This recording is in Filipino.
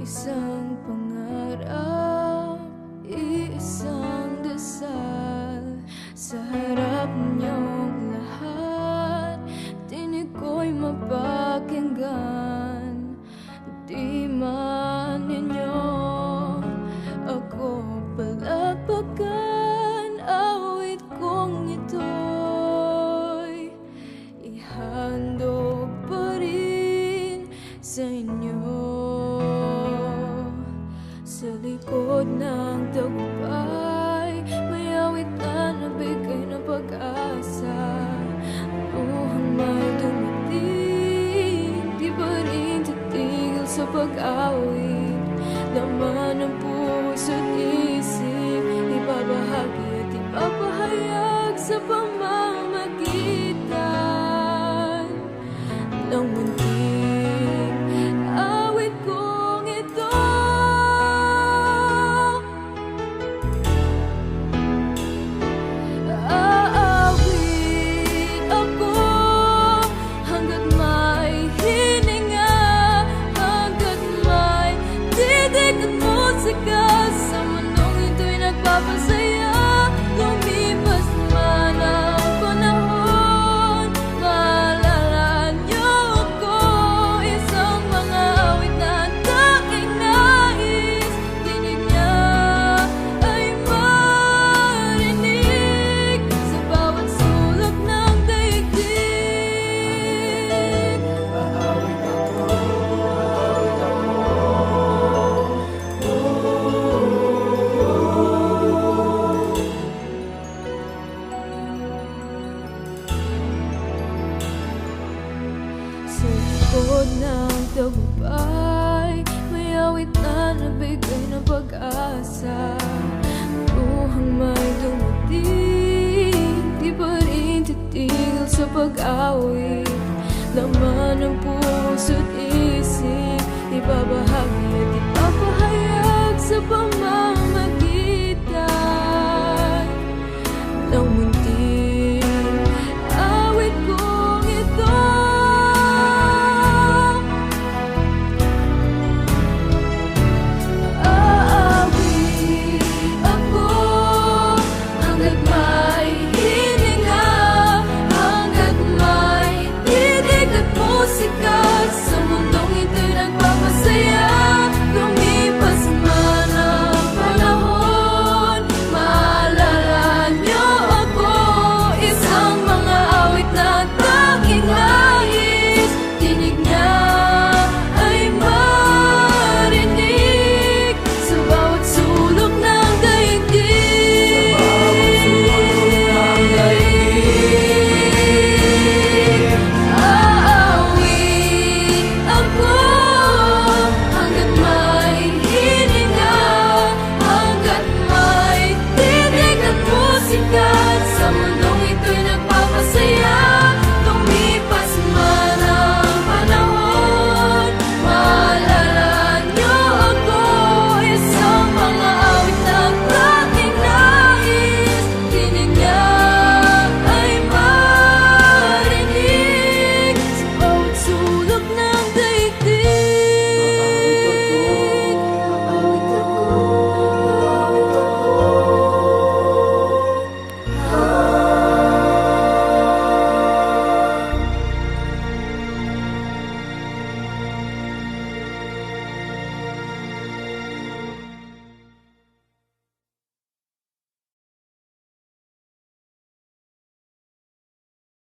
Isang pangarap, isang dasal. Sa harap niyong lahat, tinig ko'y mapakinggan. Di man ninyo ako palakpakan, awit kong ito'y ihandog pa rin sa inyo. Sa likod ng tagumpay, may awit na nabigay ng pag-asa. Buhang may dumating, di pa rin titigil sa pag-awit. Laman ng puso't isip, ibabahagi at ipapahayag sa pamamagitan ng munting awit kong ito. Aawit ako hanggat may hininga, hanggat may titig at musika. Sa mundong ito'y nagpapasaya. Lumipas man ang panahon, maalala niyo ako. Isang mga awit na tanging nais dinig niya ay marinig sa bawat sulok ng daigdig. Aawit ako, Sa likod ng tagumpay, may awit na nabigay ng pag-asa. Buhang may dumating, di pa rin titigil sa pag-awit. Laman ng puso't isip, ibabahagi at ipapahayag sa pamamagitan